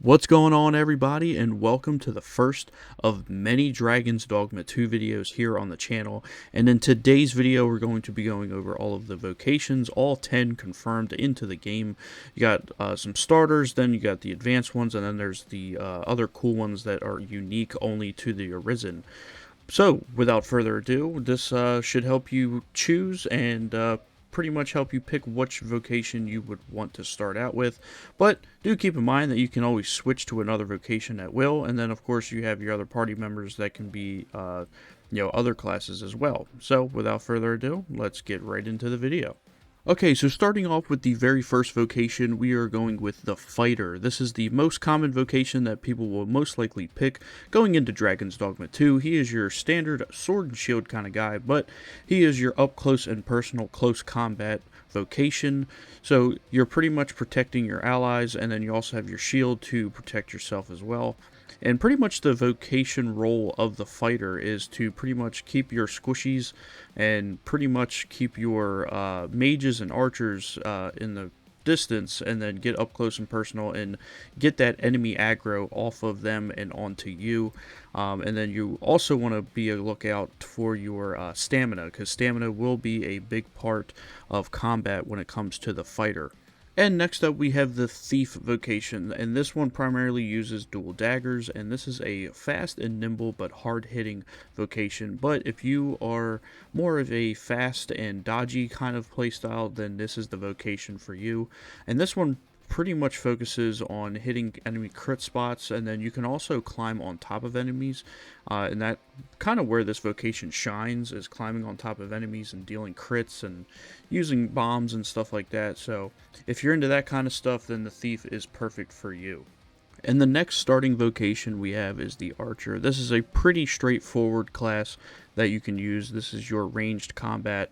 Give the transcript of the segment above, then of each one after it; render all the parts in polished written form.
What's going on, everybody, and welcome to the first of many Dragon's Dogma 2 videos here on the channel. And in today's video, we're going to be going over all of the vocations, all 10 confirmed into the game. You got some starters, then you got the advanced ones, and then there's the other cool ones that are unique only to the Arisen. So, without further ado, this should help you choose and pretty much help you pick which vocation you would want to start out with. But do keep in mind that you can always switch to another vocation at will, and then of course you have your other party members that can be other classes as well. So, without further ado, let's get right into the video. Okay, so starting off with the very first vocation, we are going with the Fighter. This is the most common vocation that people will most likely pick going into Dragon's Dogma 2. He is your standard sword and shield kind of guy, but he is your up close and personal close combat vocation. So you're pretty much protecting your allies, and then you also have your shield to protect yourself as well. And pretty much the vocation role of the Fighter is to pretty much keep your squishies and pretty much keep your mages and archers in the distance, and then get up close and personal and get that enemy aggro off of them and onto you. And then you also want to be a lookout for your stamina, because stamina will be a big part of combat when it comes to the Fighter. And next up we have the Thief vocation, and this one primarily uses dual daggers, and this is a fast and nimble but hard-hitting vocation. But if you are more of a fast and dodgy kind of playstyle, then this is the vocation for you. And this one pretty much focuses on hitting enemy crit spots, and then you can also climb on top of enemies, and that kind of where this vocation shines, is climbing on top of enemies and dealing crits and using bombs and stuff like that. So if you're into that kind of stuff, then the Thief is perfect for you. And the next starting vocation we have is the Archer. This is a pretty straightforward class that you can use. This is your ranged combat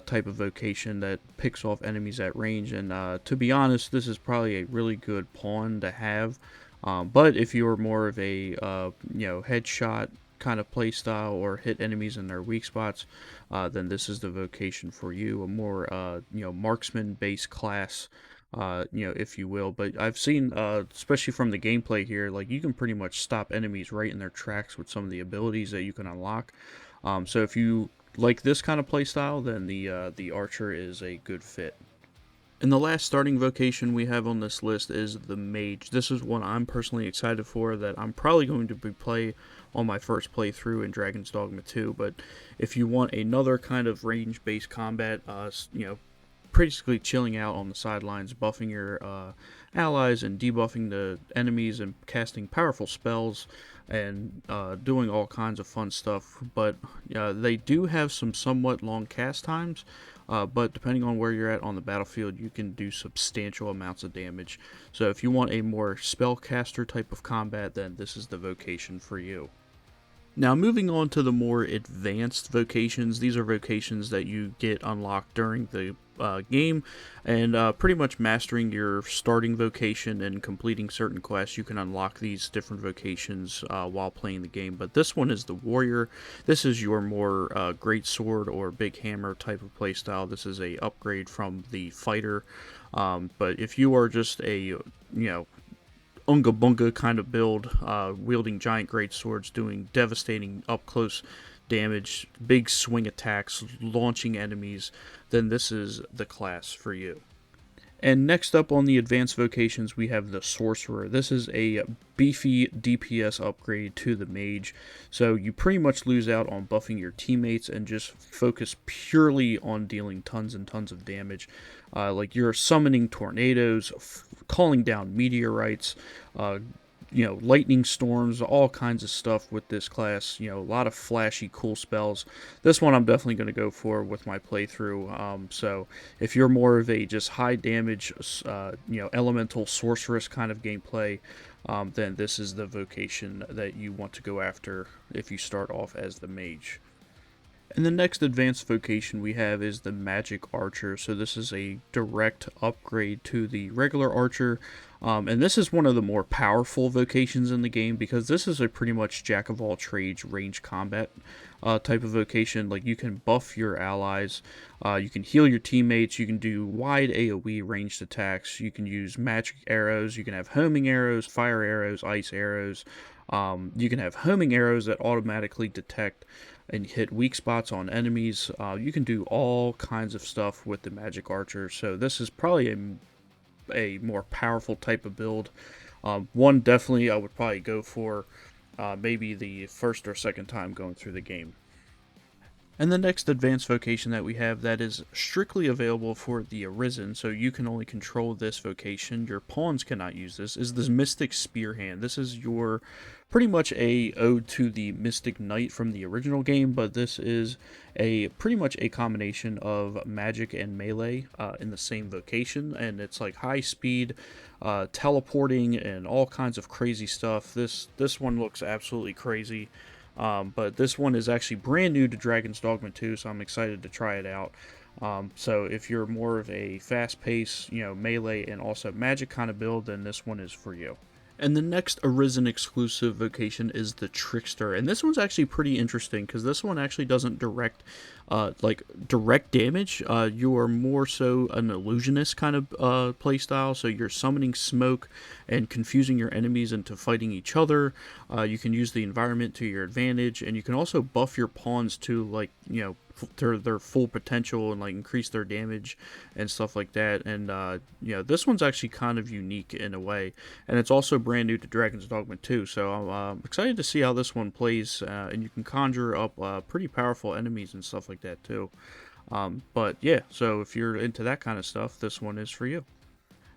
type of vocation that picks off enemies at range, and to be honest, this is probably a really good pawn to have. But if you're more of a headshot kind of playstyle or hit enemies in their weak spots, then this is the vocation for you. A more marksman based class, if you will. But I've seen, especially from the gameplay here, like you can pretty much stop enemies right in their tracks with some of the abilities that you can unlock. So if you like this kind of playstyle, then the Archer is a good fit. And the last starting vocation we have on this list is the Mage. This is one I'm personally excited for, that I'm probably going to play on my first playthrough in Dragon's Dogma 2. But if you want another kind of range-based combat, basically chilling out on the sidelines, buffing your allies and debuffing the enemies and casting powerful spells and doing all kinds of fun stuff. But they do have some somewhat long cast times, but depending on where you're at on the battlefield, you can do substantial amounts of damage. So if you want a more spellcaster type of combat, then this is the vocation for you. Now, moving on to the more advanced vocations, these are vocations that you get unlocked during the game, and pretty much mastering your starting vocation and completing certain quests, you can unlock these different vocations while playing the game. But this one is the Warrior. This is your more great sword or big hammer type of playstyle. This is a upgrade from the Fighter. But if you are just a Unga Bunga kind of build, wielding giant great swords, doing devastating up close damage, big swing attacks, launching enemies, then this is the class for you. And next up on the advanced vocations, we have the Sorcerer. This is a beefy DPS upgrade to the Mage. So you pretty much lose out on buffing your teammates and just focus purely on dealing tons and tons of damage. Like you're summoning tornadoes, calling down meteorites, lightning storms, all kinds of stuff with this class. A lot of flashy, cool spells. This one I'm definitely going to go for with my playthrough. So if you're more of a just high damage, elemental sorceress kind of gameplay, then this is the vocation that you want to go after if you start off as the Mage. And the next advanced vocation we have is the Magic Archer. So this is a direct upgrade to the regular Archer. And this is one of the more powerful vocations in the game because this is a pretty much jack of all trades range combat type of vocation. Like you can buff your allies, you can heal your teammates, you can do wide AoE ranged attacks, you can use magic arrows, you can have homing arrows, fire arrows, ice arrows. You can have homing arrows that automatically detect and hit weak spots on enemies. You can do all kinds of stuff with the Magic Archer. So this is probably a more powerful type of build. One definitely I would probably go for maybe the first or second time going through the game. And the next advanced vocation that we have that is strictly available for the Arisen, so you can only control this vocation, your pawns cannot use this, is this Mystic Spearhand. This is your pretty much a ode to the Mystic Knight from the original game, but this is a pretty much a combination of magic and melee in the same vocation, and it's like high speed, teleporting, and all kinds of crazy stuff. This one looks absolutely crazy. But this one is actually brand new to Dragon's Dogma 2, so I'm excited to try it out. So if you're more of a fast-paced, melee and also magic kind of build, then this one is for you. And the next Arisen exclusive vocation is the Trickster, and this one's actually pretty interesting because this one actually doesn't direct damage. You are more so an illusionist kind of playstyle, so you're summoning smoke and confusing your enemies into fighting each other. You can use the environment to your advantage, and you can also buff your pawns to their full potential and increase their damage and stuff like that. And this one's actually kind of unique in a way, and it's also brand new to Dragon's Dogma 2, so I'm excited to see how this one plays. And you can conjure up pretty powerful enemies and stuff like that too. But yeah, so if you're into that kind of stuff, this one is for you.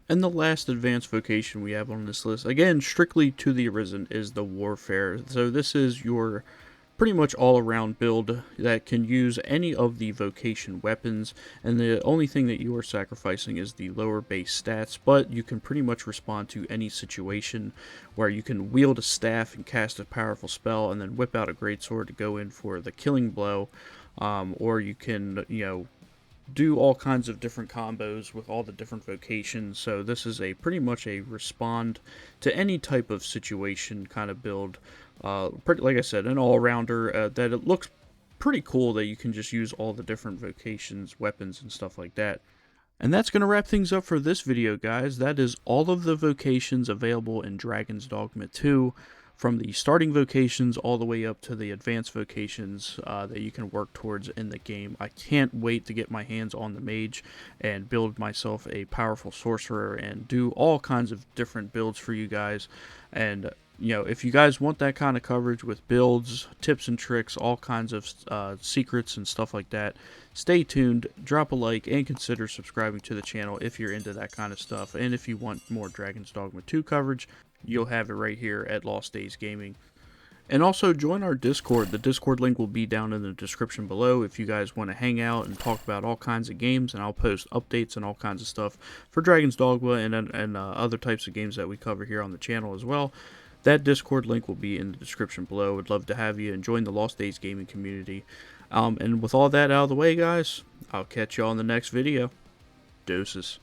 And the last advanced vocation we have on this list, again strictly to the Arisen, is the Warfare. So this is your pretty much all-around build that can use any of the vocation weapons, and the only thing that you are sacrificing is the lower base stats, but you can pretty much respond to any situation where you can wield a staff and cast a powerful spell and then whip out a greatsword to go in for the killing blow, or you can do all kinds of different combos with all the different vocations. So this is pretty much a respond to any type of situation kind of build. Like I said, an all-rounder that it looks pretty cool that you can just use all the different vocations, weapons, and stuff like that. And that's going to wrap things up for this video, guys. That is all of the vocations available in Dragon's Dogma 2, from the starting vocations all the way up to the advanced vocations that you can work towards in the game. I can't wait to get my hands on the Mage and build myself a powerful Sorcerer and do all kinds of different builds for you guys. And if you guys want that kind of coverage with builds, tips and tricks, all kinds of secrets and stuff like that, stay tuned, drop a like, and consider subscribing to the channel if you're into that kind of stuff. And if you want more Dragon's Dogma 2 coverage, you'll have it right here at Lost Days Gaming. And also join our Discord. The Discord link will be down in the description below if you guys want to hang out and talk about all kinds of games, and I'll post updates and all kinds of stuff for Dragon's Dogma and other types of games that we cover here on the channel as well. That Discord link will be in the description below. Would love to have you and join the Lost Days Gaming community. And with all that out of the way, guys, I'll catch you all in the next video. Deuces.